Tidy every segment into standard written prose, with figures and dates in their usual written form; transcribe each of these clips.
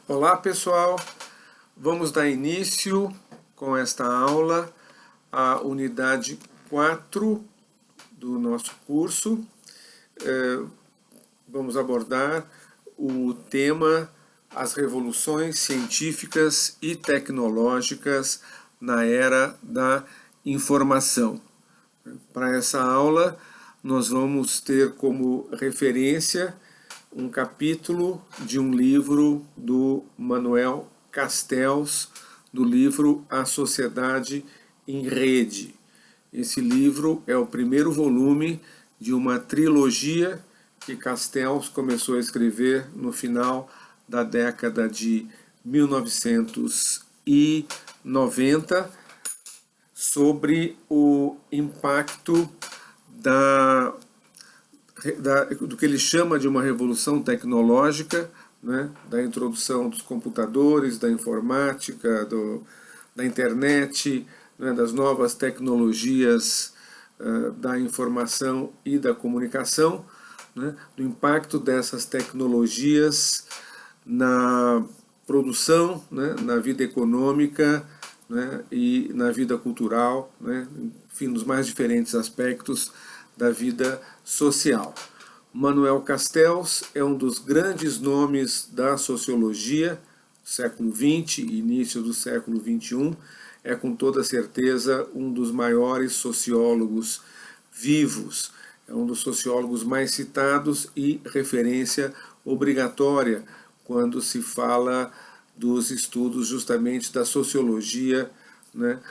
Olá pessoal, vamos dar início com esta aula à unidade 4 do nosso curso. Vamos abordar o tema As revoluções científicas e tecnológicas na era da informação. Para essa aula, nós vamos ter como referência um capítulo de um livro do Manuel Castells, do livro A Sociedade em Rede. Esse livro é o primeiro volume de uma trilogia que Castells começou a escrever no final da década de 1990 sobre o impacto do que ele chama de uma revolução tecnológica, né, da introdução dos computadores, da informática, da internet, né, das novas tecnologias da informação e da comunicação, né, do impacto dessas tecnologias na produção, né, na vida econômica, né, e na vida cultural, né, enfim, nos mais diferentes aspectos da vida social. Manuel Castells é um dos grandes nomes da sociologia do século XX e início do século XXI. É com toda certeza um dos maiores sociólogos vivos. É um dos sociólogos mais citados e referência obrigatória quando se fala dos estudos justamente da sociologia, né,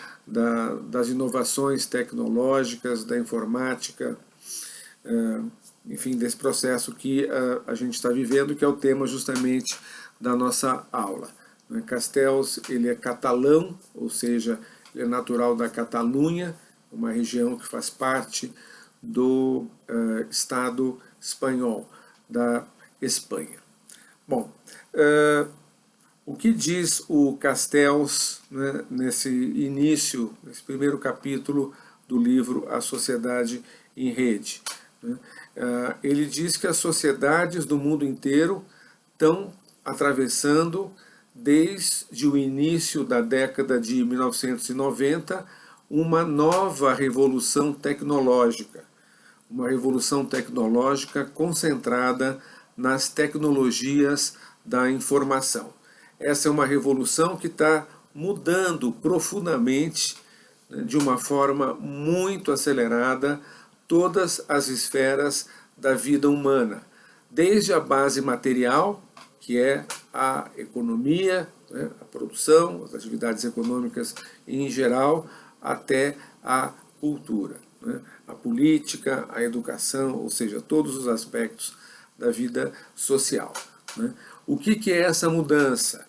das inovações tecnológicas, da informática, enfim, desse processo que a gente está vivendo, que é o tema justamente da nossa aula. Castells, ele é catalão, ou seja, ele é natural da Catalunha, uma região que faz parte do Estado espanhol, da Espanha. Bom, o que diz o Castells, né, nesse início, nesse primeiro capítulo do livro A Sociedade em Rede? Né? Ele diz que as sociedades do mundo inteiro estão atravessando, desde o início da década de 1990, uma nova revolução tecnológica. Uma revolução tecnológica concentrada nas tecnologias da informação. Essa é uma revolução que está mudando profundamente, né, de uma forma muito acelerada, todas as esferas da vida humana, desde a base material, que é a economia, né, a produção, as atividades econômicas em geral, até a cultura, né, a política, a educação, ou seja, todos os aspectos da vida social. Né. O que é essa mudança?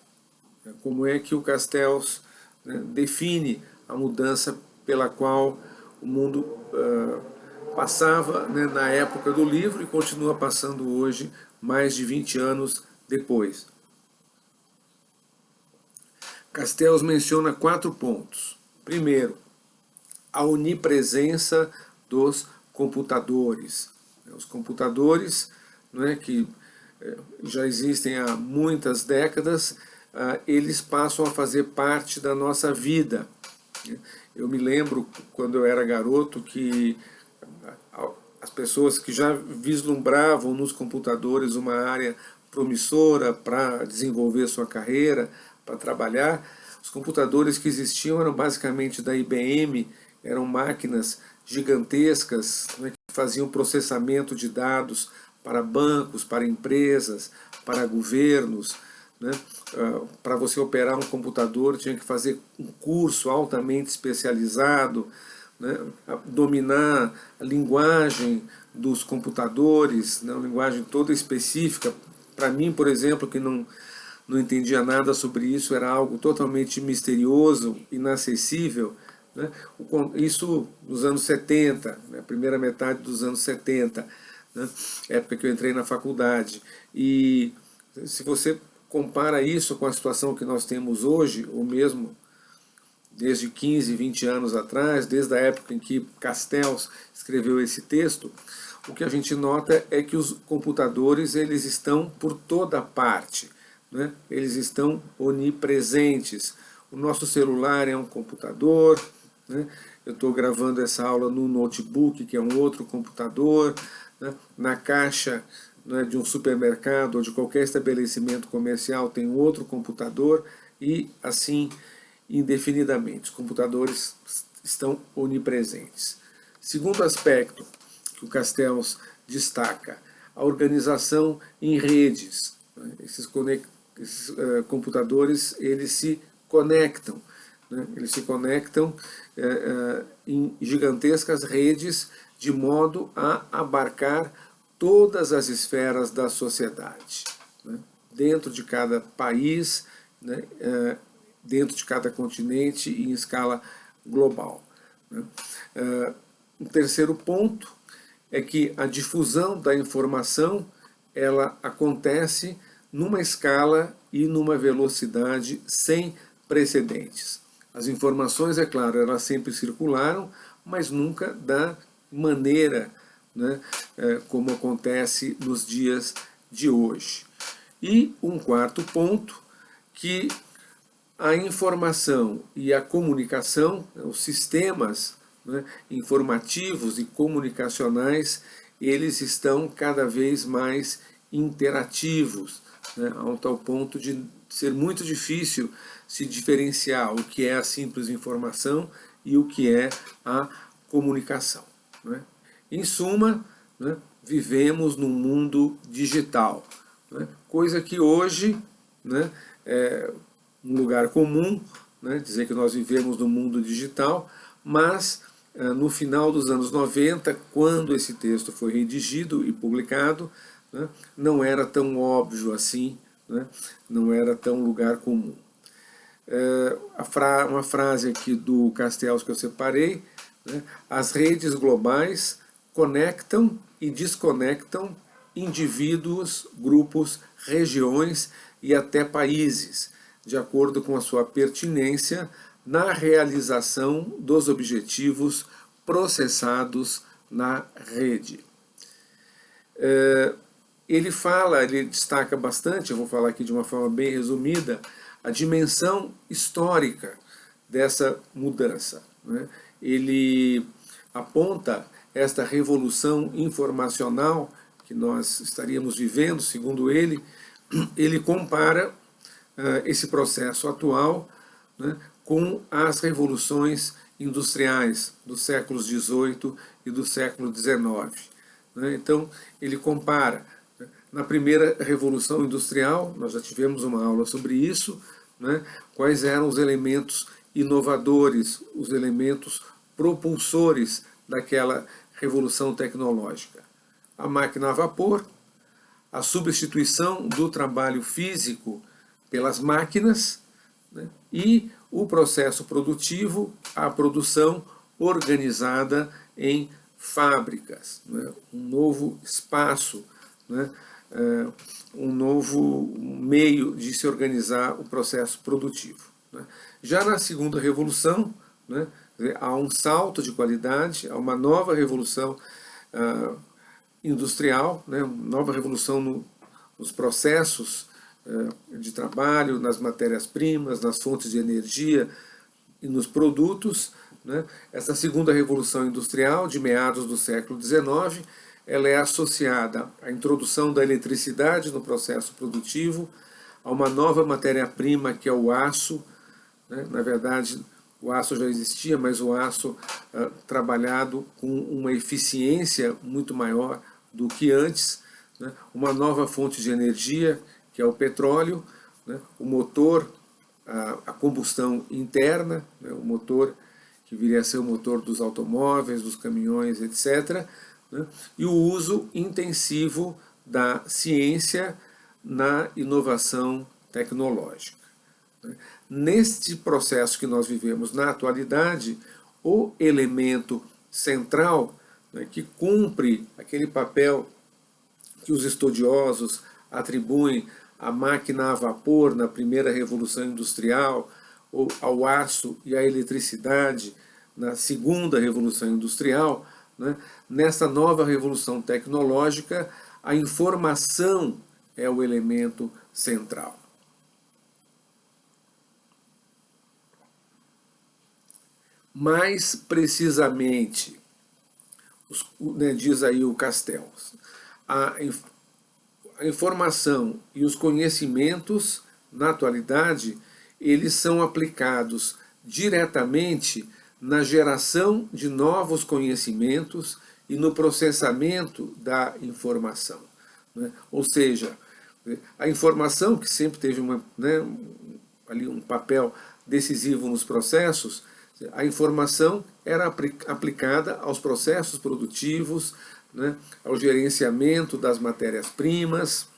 Como é que o Castells, né, define a mudança pela qual o mundo passava, né, na época do livro e continua passando hoje, mais de 20 anos depois? Castells menciona 4 pontos. Primeiro, a onipresença dos computadores. Os computadores, né, que já existem há muitas décadas, eles passam a fazer parte da nossa vida. Eu me lembro, quando eu era garoto, que as pessoas que já vislumbravam nos computadores uma área promissora para desenvolver sua carreira, para trabalhar, os computadores que existiam eram basicamente da IBM, eram máquinas gigantescas, né, que faziam processamento de dados para bancos, para empresas, para governos. Né? Para você operar um computador tinha que fazer um curso altamente especializado, né? Dominar a linguagem dos computadores, né? Uma linguagem toda específica. Para mim, por exemplo, que não entendia nada sobre isso, era algo totalmente misterioso, inacessível. Né? Isso nos anos 70, né? Primeira metade dos anos 70, né? Época que eu entrei na faculdade. E se você compara isso com a situação que nós temos hoje, ou mesmo desde 15, 20 anos atrás, desde a época em que Castells escreveu esse texto, o que a gente nota é que os computadores eles estão por toda parte. né, eles estão onipresentes. O nosso celular é um computador, né, eu estou gravando essa aula no notebook, que é um outro computador, né, na caixa, né, de um supermercado ou de qualquer estabelecimento comercial tem um outro computador, e assim indefinidamente. Os computadores estão onipresentes. Segundo aspecto que o Castells destaca, a organização em redes. Esses computadores, eles se conectam, né? Eles se conectam em gigantescas redes, de modo a abarcar todas as esferas da sociedade, né? Dentro de cada país, né? Dentro de cada continente e em escala global, né? Um terceiro ponto é que a difusão da informação, ela acontece numa escala e numa velocidade sem precedentes. As informações, é claro, elas sempre circularam, mas nunca da maneira, né, como acontece nos dias de hoje. E um quarto ponto, que a informação e a comunicação, os sistemas, né, informativos e comunicacionais, eles estão cada vez mais interativos, né, a um tal ponto de ser muito difícil se diferenciar o que é a simples informação e o que é a comunicação, né? Em suma, né, vivemos num mundo digital, né, coisa que hoje, né, é um lugar comum, né, dizer que nós vivemos no mundo digital, mas no final dos anos 90, quando esse texto foi redigido e publicado, né, não era tão óbvio assim, né, não era tão lugar comum. Uma frase aqui do Castells que eu separei, né, as redes globais conectam e desconectam indivíduos, grupos, regiões e até países, de acordo com a sua pertinência na realização dos objetivos processados na rede. Ele destaca bastante, eu vou falar aqui de uma forma bem resumida, a dimensão histórica dessa mudança, né? Ele aponta esta revolução informacional que nós estaríamos vivendo, segundo ele compara esse processo atual, né, com as revoluções industriais dos séculos XVIII e do século XIX. Né? Então, ele compara. Né, na primeira revolução industrial, nós já tivemos uma aula sobre isso, né, quais eram os elementos inovadores, os elementos propulsores daquela revolução tecnológica. A máquina a vapor, a substituição do trabalho físico pelas máquinas, né, e o processo produtivo, a produção organizada em fábricas, né, um novo espaço, né, um novo meio de se organizar o processo produtivo. Né. Já na segunda revolução, né, há um salto de qualidade, há uma nova revolução industrial, né, nova revolução nos processos de trabalho, nas matérias-primas, nas fontes de energia e nos produtos. Né. Essa segunda revolução industrial, de meados do século XIX, ela é associada à introdução da eletricidade no processo produtivo, a uma nova matéria-prima que é o aço, né. Na verdade, o aço já existia, mas o aço trabalhado com uma eficiência muito maior do que antes, né. Uma nova fonte de energia, que é o petróleo, né. O motor, a combustão interna, né, o motor que viria a ser o motor dos automóveis, dos caminhões, etc., né, e o uso intensivo da ciência na inovação tecnológica. Neste processo que nós vivemos na atualidade, o elemento central, né, que cumpre aquele papel que os estudiosos atribuem à máquina a vapor na primeira revolução industrial, ou ao aço e à eletricidade na segunda revolução industrial, né, nessa nova revolução tecnológica, a informação é o elemento central. Mais precisamente, diz aí o Castells, a informação e os conhecimentos, na atualidade, eles são aplicados diretamente na geração de novos conhecimentos e no processamento da informação. Né? Ou seja, a informação, que sempre teve ali um papel decisivo nos processos, a informação era aplicada aos processos produtivos, ao gerenciamento das matérias-primas,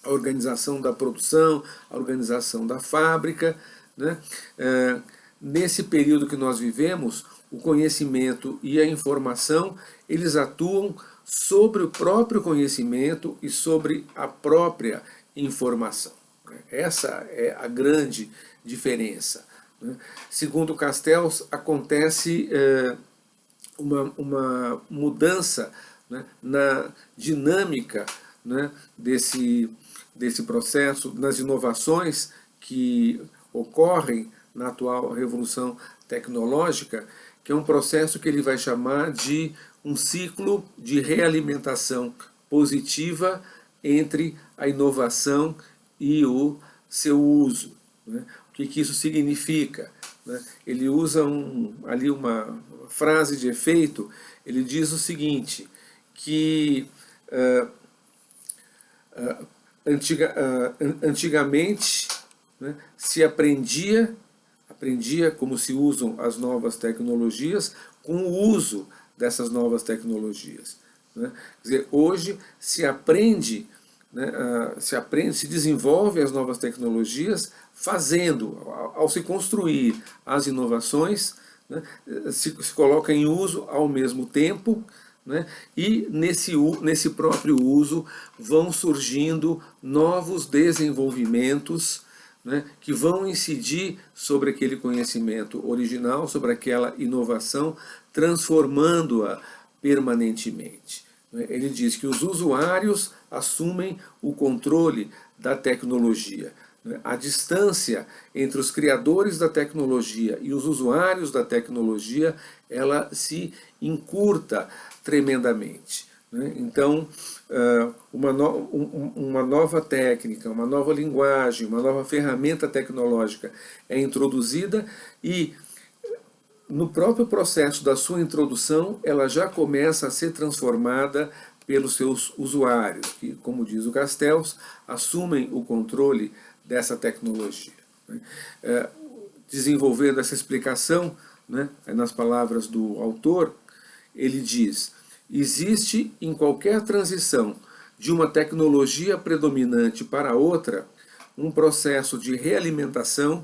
a organização da produção, a organização da fábrica. Nesse período que nós vivemos, o conhecimento e a informação, eles atuam sobre o próprio conhecimento e sobre a própria informação. Essa é a grande diferença. Segundo Castells, acontece uma mudança na dinâmica desse processo, nas inovações que ocorrem na atual revolução tecnológica, que é um processo que ele vai chamar de um ciclo de realimentação positiva entre a inovação e o seu uso. O que isso significa? Ele usa ali uma frase de efeito, ele diz o seguinte, que antigamente se aprendia como se usam as novas tecnologias com o uso dessas novas tecnologias. Quer dizer, hoje se aprende, se desenvolve as novas tecnologias fazendo, ao se construir as inovações, se coloca em uso ao mesmo tempo, e nesse próprio uso vão surgindo novos desenvolvimentos que vão incidir sobre aquele conhecimento original, sobre aquela inovação, transformando-a permanentemente. Ele diz que os usuários assumem o controle da tecnologia. A distância entre os criadores da tecnologia e os usuários da tecnologia, ela se encurta tremendamente. Então, uma nova técnica, uma nova linguagem, uma nova ferramenta tecnológica é introduzida e, no próprio processo da sua introdução, ela já começa a ser transformada pelos seus usuários, que, como diz o Castells, assumem o controle dessa tecnologia. Desenvolvendo essa explicação, nas palavras do autor, ele diz: existe em qualquer transição de uma tecnologia predominante para outra um processo de realimentação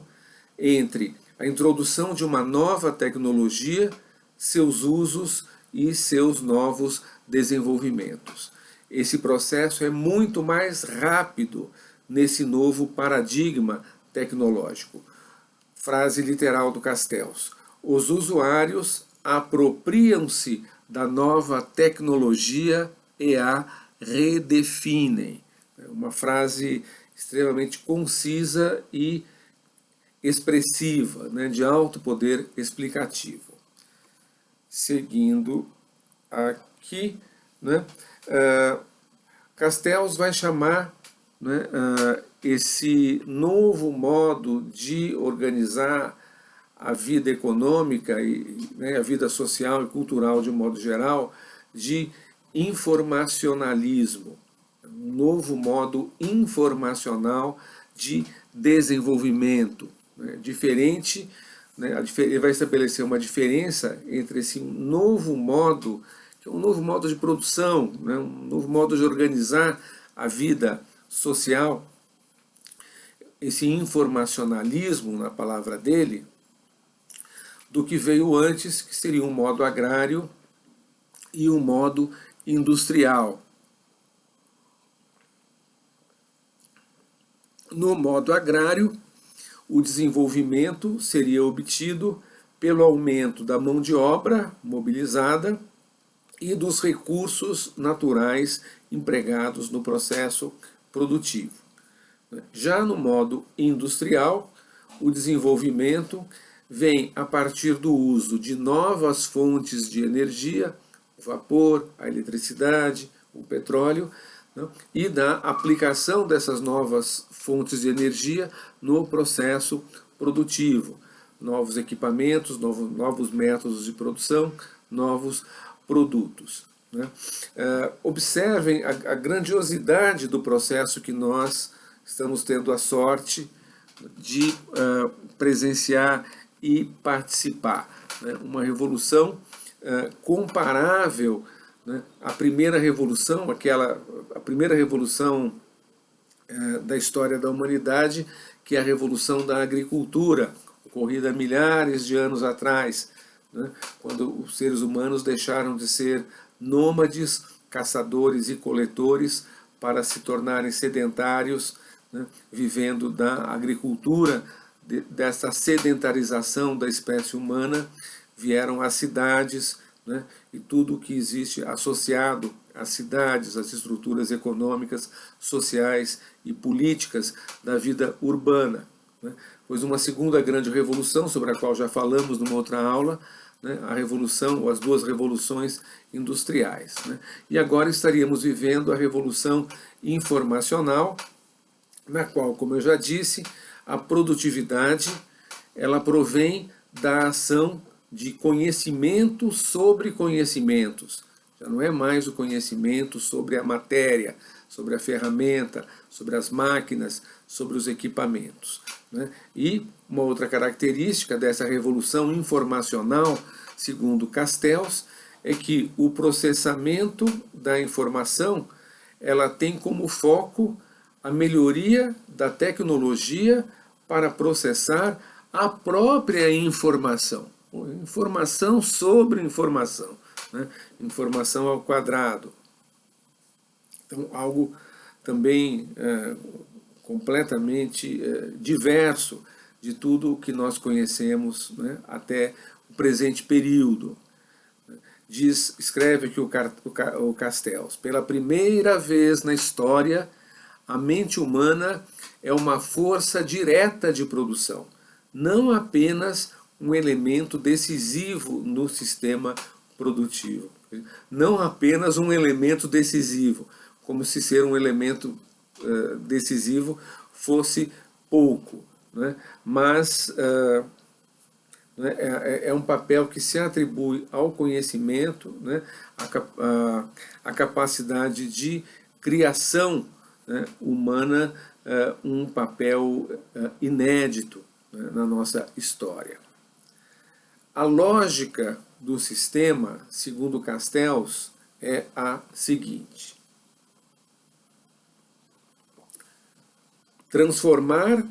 entre a introdução de uma nova tecnologia, seus usos e seus novos desenvolvimentos. Esse processo é muito mais rápido nesse novo paradigma tecnológico. Frase literal do Castells: os usuários apropriam-se da nova tecnologia e a redefinem. É uma frase extremamente concisa e expressiva, de alto poder explicativo. Seguindo aqui, Castells vai chamar esse novo modo de organizar a vida econômica e a vida social e cultural de um modo geral de informacionalismo, um novo modo informacional de desenvolvimento, diferente. Ele vai estabelecer uma diferença entre esse novo modo, que é um novo modo de produção, um novo modo de organizar a vida social, esse informacionalismo, na palavra dele, do que veio antes, que seria um modo agrário e um modo industrial. No modo agrário, o desenvolvimento seria obtido pelo aumento da mão de obra mobilizada e dos recursos naturais empregados no processo produtivo. Já no modo industrial, o desenvolvimento vem a partir do uso de novas fontes de energia, o vapor, a eletricidade, o petróleo, né, e da aplicação dessas novas fontes de energia no processo produtivo. Novos equipamentos, novos métodos de produção, novos produtos. Né? Observem a grandiosidade do processo que nós estamos tendo a sorte de presenciar e participar. Né? Uma revolução comparável, né, à primeira revolução, a primeira revolução da história da humanidade, que é a revolução da agricultura, ocorrida milhares de anos atrás, né, quando os seres humanos deixaram de ser nômades, caçadores e coletores, para se tornarem sedentários, né, vivendo da agricultura. Dessa sedentarização da espécie humana vieram as cidades, né, e tudo o que existe associado às cidades, às estruturas econômicas, sociais e políticas da vida urbana. Né. Pois uma segunda grande revolução, sobre a qual já falamos numa outra aula, né, a revolução, ou as duas revoluções industriais. Né. E agora estaríamos vivendo a revolução informacional, na qual, como eu já disse, a produtividade ela provém da ação de conhecimento sobre conhecimentos. Já não é mais o conhecimento sobre a matéria, sobre a ferramenta, sobre as máquinas, sobre os equipamentos. Né? E uma outra característica dessa revolução informacional, segundo Castells, é que o processamento da informação ela tem como foco a melhoria da tecnologia para processar a própria informação. Informação sobre informação. Né? Informação ao quadrado. Então, algo também completamente diverso de tudo o que nós conhecemos, né, até o presente período. Escreve aqui o Castells: pela primeira vez na história, a mente humana é uma força direta de produção, não apenas um elemento decisivo no sistema produtivo. Não apenas um elemento decisivo, como se ser um elemento decisivo fosse pouco, né? Mas é um papel que se atribui ao conhecimento, né? A capacidade de criação, né, humana, um papel inédito, né, na nossa história. A lógica do sistema, segundo Castells, é a seguinte: transformar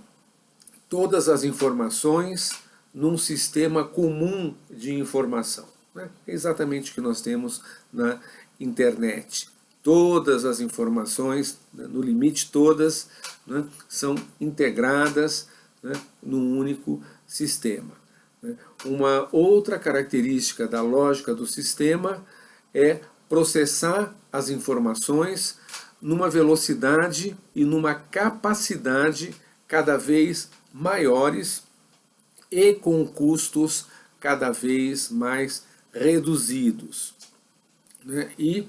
todas as informações num sistema comum de informação. Né? É exatamente o que nós temos na internet. Todas as informações, né, no limite todas, né, são integradas, né, num único sistema. Né? Uma outra característica da lógica do sistema é processar as informações numa velocidade e numa capacidade cada vez maiores e com custos cada vez mais reduzidos. Né? E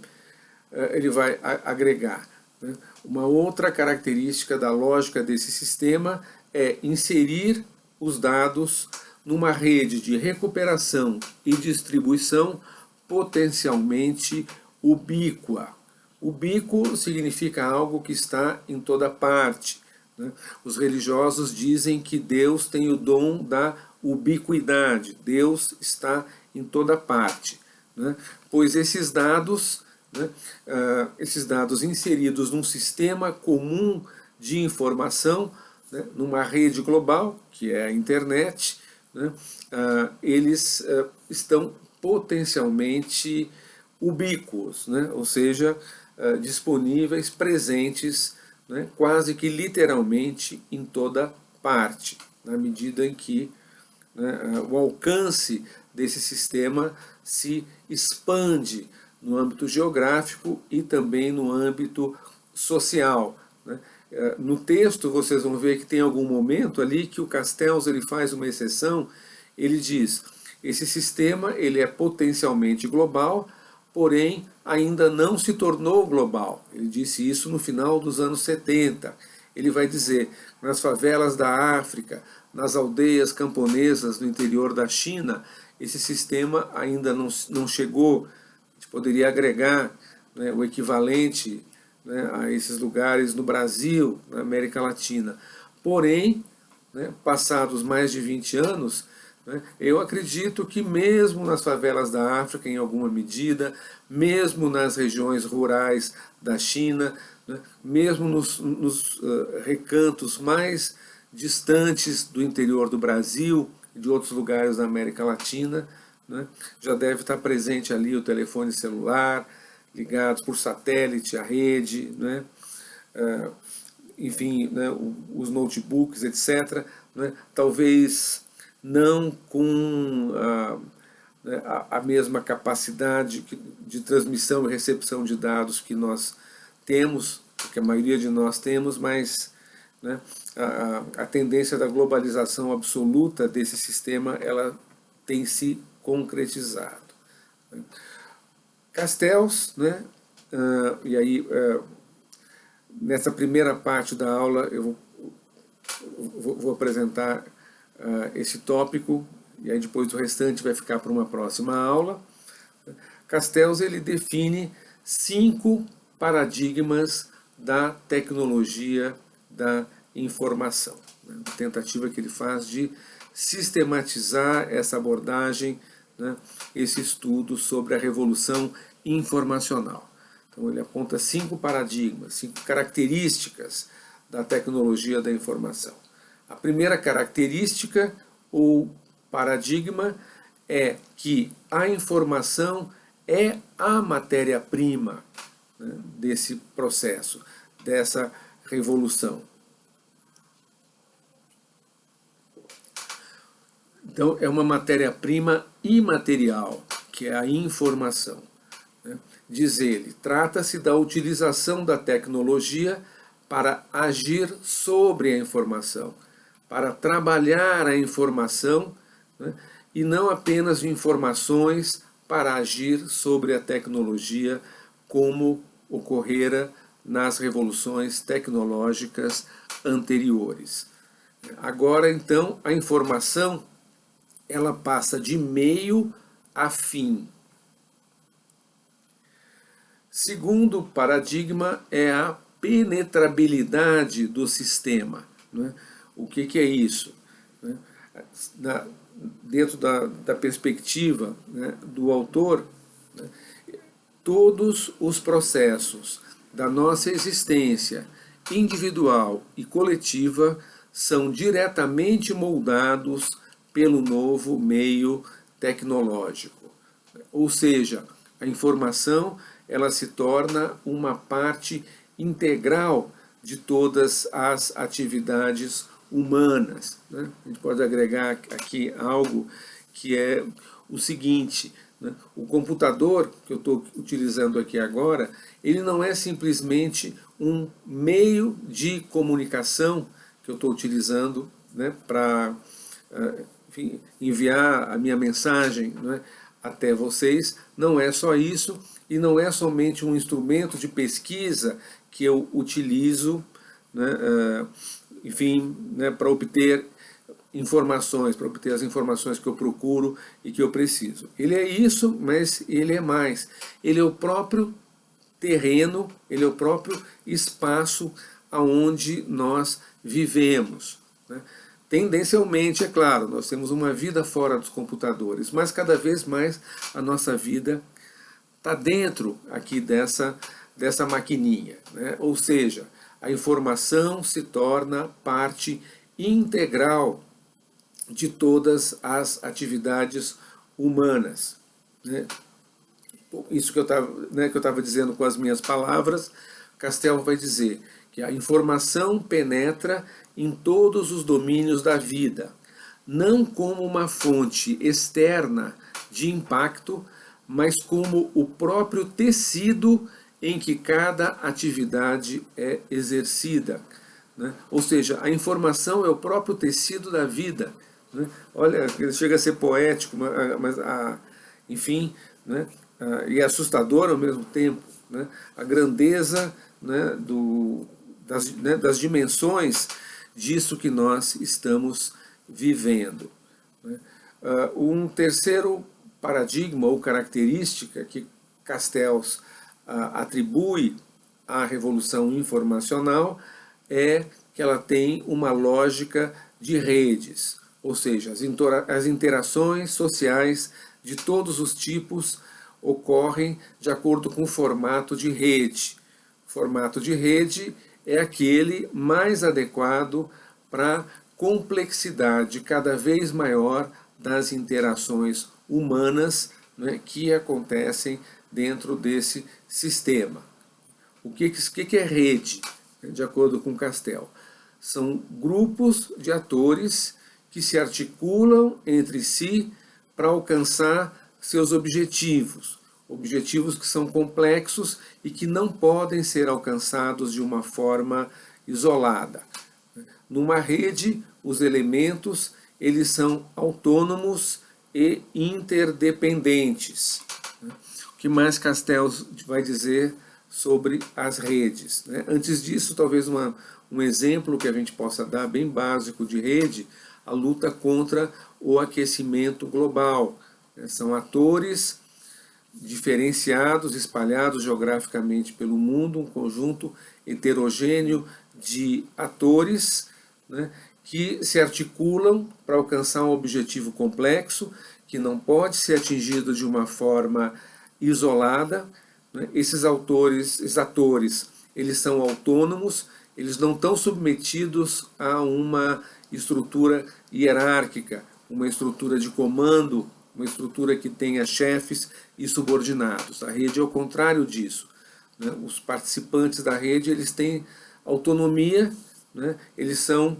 ele vai agregar, né, uma outra característica da lógica desse sistema é inserir os dados numa rede de recuperação e distribuição potencialmente ubíqua. Ubíquo significa algo que está em toda parte. Né? Os religiosos dizem que Deus tem o dom da ubiquidade. Deus está em toda parte. Né? Pois esses dados, né, esses dados inseridos num sistema comum de informação, né, numa rede global, que é a internet, né, eles estão potencialmente ubíquos, né, ou seja, disponíveis, presentes, né, quase que literalmente em toda parte, na medida em que, né, o alcance desse sistema se expande no âmbito geográfico e também no âmbito social. Né. No texto vocês vão ver que tem algum momento ali que o Castells ele faz uma exceção Ele diz, esse sistema ele é potencialmente global, porém ainda não se tornou global. Ele disse isso no final dos anos 70. Ele vai dizer, nas favelas da África, nas aldeias camponesas no interior da China, esse sistema ainda não chegou. A gente poderia agregar, né, o equivalente, né, a esses lugares no Brasil, na América Latina. Porém, né, passados mais de 20 anos, né, eu acredito que mesmo nas favelas da África, em alguma medida, mesmo nas regiões rurais da China, né, mesmo nos recantos mais distantes do interior do Brasil e de outros lugares da América Latina, né, já deve estar presente ali o telefone celular, ligados por satélite à rede, né, enfim, né, os notebooks, etc. Né, talvez não com né, a mesma capacidade de transmissão e recepção de dados que nós temos, que a maioria de nós temos, mas, né, a tendência da globalização absoluta desse sistema ela tem se concretizado. Castells, né, e aí nessa primeira parte da aula eu vou apresentar esse tópico, e aí depois o restante vai ficar para uma próxima aula. Castells ele define 5 paradigmas da tecnologia da informação. Né? A tentativa que ele faz de sistematizar essa abordagem, né, esse estudo sobre a revolução informacional. Então ele aponta 5 paradigmas, 5 características da tecnologia da informação. A primeira característica ou paradigma é que a informação é a matéria-prima, né, desse processo, dessa revolução. Então é uma matéria-prima imaterial, que é a informação. Né? Diz ele, trata-se da utilização da tecnologia para agir sobre a informação, para trabalhar a informação, né, e não apenas de informações para agir sobre a tecnologia, como ocorrera nas revoluções tecnológicas anteriores. Agora, então, a informação ela passa de meio a fim. Segundo paradigma é a penetrabilidade do sistema. Né? O que é isso? Né? Dentro da perspectiva, né, do autor, né, todos os processos da nossa existência individual e coletiva são diretamente moldados pelo novo meio tecnológico. Ou seja, a informação ela se torna uma parte integral de todas as atividades humanas. Né? A gente pode agregar aqui algo que é o seguinte, né? O computador que eu estou utilizando aqui agora, ele não é simplesmente um meio de comunicação que eu estou utilizando, né, para enviar a minha mensagem, né, até vocês. Não é só isso, e não é somente um instrumento de pesquisa que eu utilizo, né, enfim, né, para obter informações, para obter as informações que eu procuro e que eu preciso. Ele é isso, mas ele é mais. Ele é o próprio terreno, ele é o próprio espaço aonde nós vivemos. Né? Tendencialmente, é claro, nós temos uma vida fora dos computadores, mas cada vez mais a nossa vida está dentro aqui dessa maquininha. Né? Ou seja, a informação se torna parte integral de todas as atividades humanas. Né? Isso que eu estava dizendo com as minhas palavras, Castells vai dizer que a informação penetra em todos os domínios da vida, não como uma fonte externa de impacto, mas como o próprio tecido em que cada atividade é exercida. Né? Ou seja, a informação é o próprio tecido da vida. né? Olha, chega a ser poético, mas enfim, né? E assustador ao mesmo tempo, né? A grandeza, né, das dimensões disso que nós estamos vivendo, né? Um terceiro paradigma ou característica que Castells atribui à revolução informacional é que ela tem uma lógica de redes, ou seja, as interações sociais de todos os tipos ocorrem de acordo com o formato de rede. O formato de rede é aquele mais adequado para a complexidade cada vez maior das interações humanas, né, que acontecem dentro desse sistema. O que é rede? De acordo com Castells, são grupos de atores que se articulam entre si para alcançar seus objetivos. Objetivos que são complexos e que não podem ser alcançados de uma forma isolada. Numa rede, os elementos eles são autônomos e interdependentes. O que mais Castells vai dizer sobre as redes? Antes disso, talvez um exemplo que a gente possa dar, bem básico de rede, a luta contra o aquecimento global. São atores diferenciados, espalhados geograficamente pelo mundo, um conjunto heterogêneo de atores, né, que se articulam para alcançar um objetivo complexo, que não pode ser atingido de uma forma isolada, né? Esses atores, eles são autônomos, eles não estão submetidos a uma estrutura hierárquica, uma estrutura de comando, uma estrutura que tenha chefes e subordinados. A rede é o contrário disso, né? Os participantes da rede, eles têm autonomia, né? Eles são,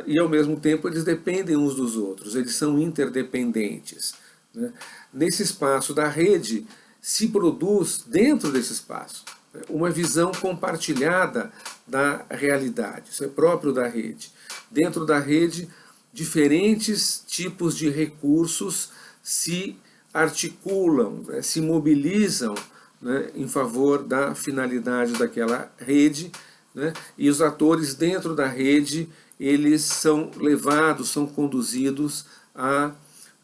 e ao mesmo tempo eles dependem uns dos outros, eles são interdependentes, né? Nesse espaço da rede se produz, dentro desse espaço, uma visão compartilhada da realidade. Isso é próprio da rede. Dentro da rede, diferentes tipos de recursos se articulam, né, se mobilizam, né, em favor da finalidade daquela rede, né, e os atores dentro da rede, eles são levados, são conduzidos a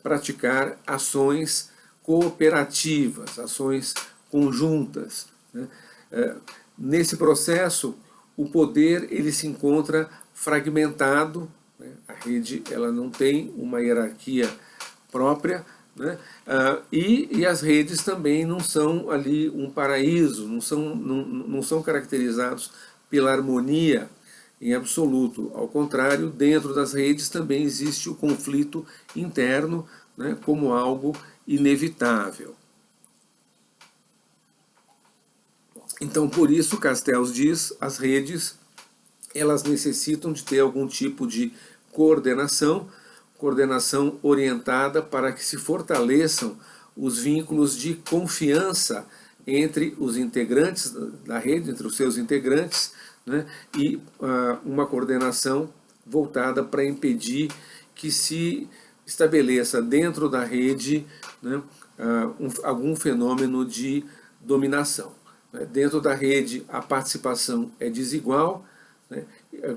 praticar ações cooperativas, ações conjuntas, né? Nesse processo, o poder ele se encontra fragmentado, né? A rede ela não tem uma hierarquia própria, né? E as redes também não são ali um paraíso, não são caracterizados pela harmonia em absoluto. Ao contrário, dentro das redes também existe o conflito interno, né, como algo inevitável. Então, por isso, Castells diz, as redes elas necessitam de ter algum tipo de coordenação orientada para que se fortaleçam os vínculos de confiança entre os integrantes da rede, entre os seus integrantes, né, e uma coordenação voltada para impedir que se estabeleça dentro da rede, né, algum fenômeno de dominação. Dentro da rede a participação é desigual, né,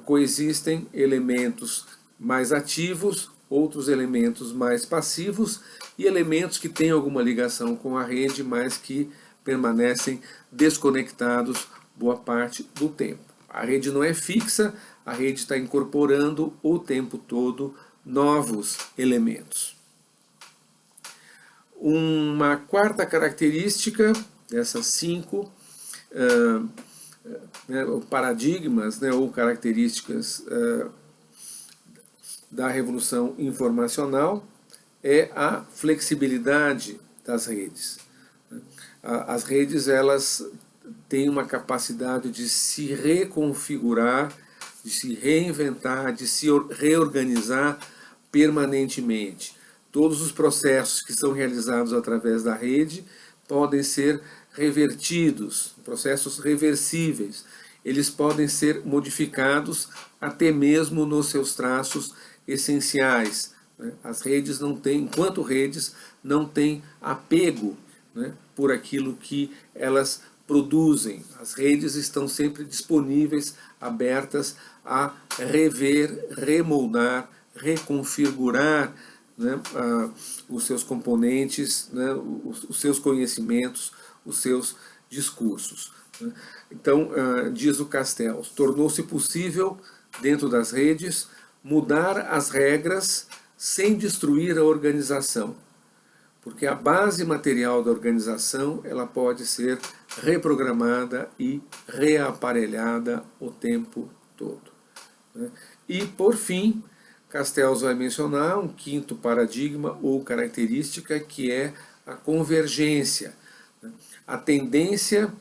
coexistem elementos mais ativos, outros elementos mais passivos e elementos que têm alguma ligação com a rede, mas que permanecem desconectados boa parte do tempo. A rede não é fixa, a rede está incorporando o tempo todo novos elementos. Uma quarta característica dessas 5 paradigmas, né, ou características da revolução informacional é a flexibilidade das redes. As redes elas têm uma capacidade de se reconfigurar, de se reinventar, de se reorganizar permanentemente. Todos os processos que são realizados através da rede podem ser revertidos, processos reversíveis. Eles podem ser modificados até mesmo nos seus traços essenciais, né? As redes não têm, enquanto redes, não têm apego, né, por aquilo que elas produzem. As redes estão sempre disponíveis, abertas a rever, remoldar, reconfigurar, né, os seus componentes, né, os seus conhecimentos, os seus discursos. Né. Então, diz o Castells, tornou-se possível, dentro das redes, mudar as regras sem destruir a organização, porque a base material da organização ela pode ser reprogramada e reaparelhada o tempo todo. Né? E, por fim, Castells vai mencionar um quinto paradigma ou característica, que é a convergência. Né? A tendência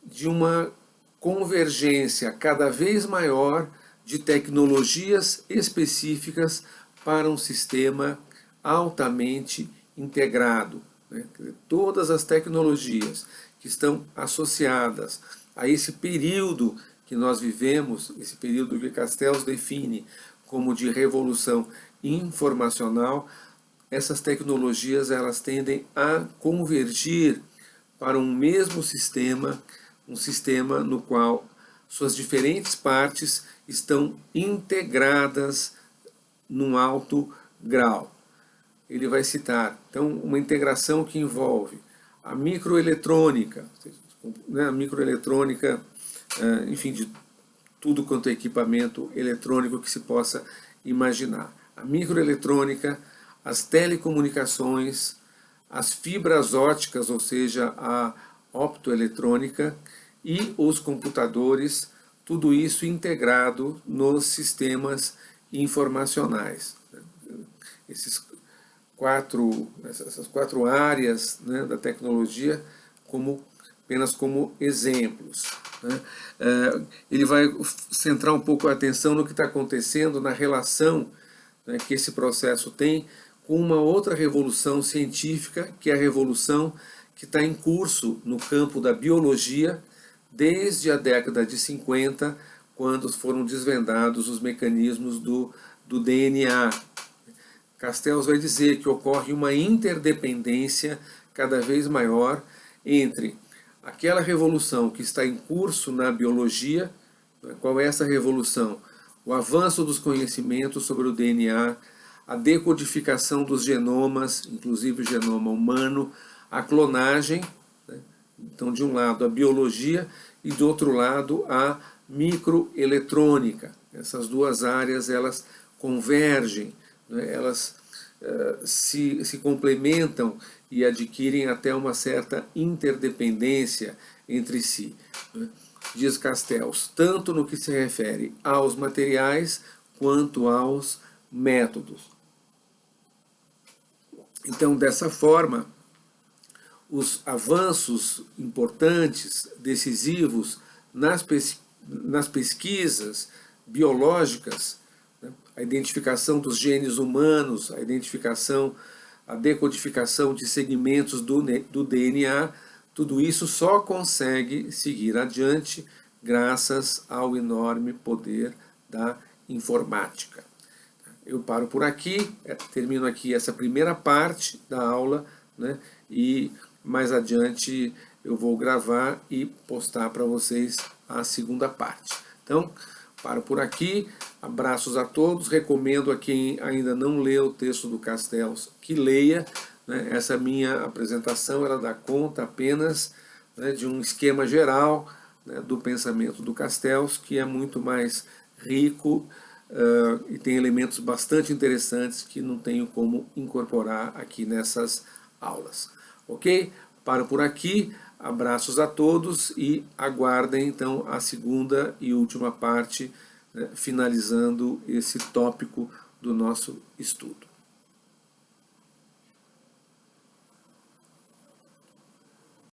de uma convergência cada vez maior de tecnologias específicas para um sistema altamente integrado. Né? Todas as tecnologias que estão associadas a esse período que nós vivemos, esse período que Castells define como de revolução informacional, essas tecnologias elas tendem a convergir para um mesmo sistema, um sistema no qual suas diferentes partes estão integradas num alto grau. Ele vai citar, então, uma integração que envolve a microeletrônica, né, a microeletrônica, enfim, de tudo quanto é equipamento eletrônico que se possa imaginar. A microeletrônica, as telecomunicações, as fibras óticas, ou seja, a optoeletrônica, e os computadores, tudo isso integrado nos sistemas informacionais. Essas quatro áreas, né, da tecnologia apenas como exemplos. Né? Ele vai centrar um pouco a atenção no que está acontecendo, na relação, né, que esse processo tem com uma outra revolução científica, que é a revolução que está em curso no campo da biologia, desde a década de 50, quando foram desvendados os mecanismos do DNA. Castells vai dizer que ocorre uma interdependência cada vez maior entre aquela revolução que está em curso na biologia. Qual é essa revolução? O avanço dos conhecimentos sobre o DNA, a decodificação dos genomas, inclusive o genoma humano, a clonagem, né? Então, de um lado, a biologia e, do outro lado, a microeletrônica. Essas duas áreas elas convergem, né? Elas se complementam e adquirem até uma certa interdependência entre si. Né? Diz Castells, tanto no que se refere aos materiais quanto aos métodos. Então, dessa forma, os avanços importantes, decisivos nas pesquisas biológicas, né, a identificação dos genes humanos, a decodificação de segmentos do DNA, tudo isso só consegue seguir adiante graças ao enorme poder da informática. Eu paro por aqui, termino aqui essa primeira parte da aula, né, e mais adiante eu vou gravar e postar para vocês a segunda parte. Então, paro por aqui, abraços a todos, recomendo a quem ainda não leu o texto do Castells que leia, né? Essa minha apresentação ela dá conta apenas, né, de um esquema geral, né, do pensamento do Castells, que é muito mais rico e tem elementos bastante interessantes que não tenho como incorporar aqui nessas aulas. Ok? Paro por aqui, abraços a todos e aguardem então a segunda e última parte, né, finalizando esse tópico do nosso estudo.